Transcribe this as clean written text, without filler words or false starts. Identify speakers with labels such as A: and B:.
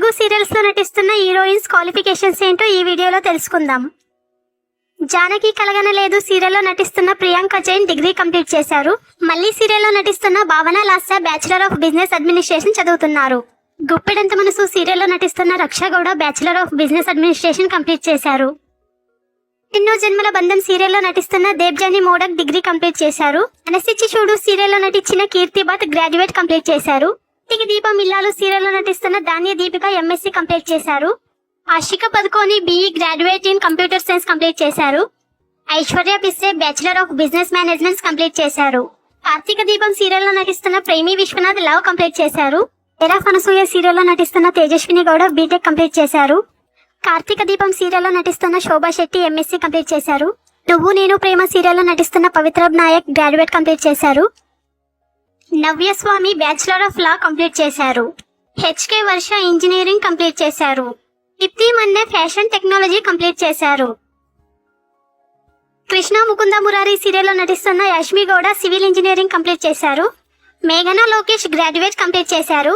A: Telugu serials లో నటిస్తున్న heroines qualifications ఏంటో ఈ వీడియోలో తెలుసుకుందాం. జానకి కలగనలేదు సీరియల్లో నటిస్తున్న ప్రియాంక జైన్ డిగ్రీ కంప్లీట్ చేశారు. మళ్ళీ సీరియల్లో నటిస్తున్న Bhavana Lasya bachelor of business administration చదువుతున్నారు. గుప్పెడంత మనసు సీరియల్లో నటిస్తున్న Raksha Gowda bachelor of business administration complete చేశారు. ఎన్నో జన్మల బంధం సీరియల్లో నటిస్తున్న దేబ్జాని మోడక్ డిగ్రీ కంప్లీట్ చేశారు. మనసిచ్చి చూడు సీరియల్లో నటించిన కీర్తి భట్ గ్రాడ్యుయేట్ కంప్లీట్ చేశారు. ఇంటికి దీపం ఇల్లాలు సీరియల్లో నటిస్తున్న ధాన్య దీపిక ఎంఎస్సీ కంప్లీట్ చేశారు. Ashika Padukone BE graduate in computer science complete చేశారు. Aishwarya Pisse bachelor of business management complete చేశారు. కార్తీక దీపం సీరియల్లో నటిస్తున్న ప్రేమి విశ్వనాథ్ లవ్ కంప్లీట్ చేశారు. ఎరా ఫనసూయ సీరియల్లో నటిస్తున్న తేజస్విని గౌడ బీటెక్ కంప్లీట్ చేశారు. కార్తీక దీపం సీరియల్లో నటిస్తున్న శోభా శెట్టి ఎంఎస్సీ కంప్లీట్ చేశారు. నువ్వు నేను ప్రేమ సీరియల్లో నటిస్తున్న పవిత్ర నాయక్ గ్రాడ్యుయేట్ కంప్లీట్ చేశారు. Navya Swamy bachelor of law complete చేశారు. హెచ్కే వర్ష ఇంజనీరింగ్ కంప్లీట్ చేశారు. Ipti Manne fashion technology complete చేశారు. కృష్ణ ముకుంద మురారి సీరియల్లో నటిస్తున్న Yashmi Gowda civil engineering complete చేశారు. మేఘనా లోకేష్ గ్రాడ్యుయేట్ కంప్లీట్ చేశారు.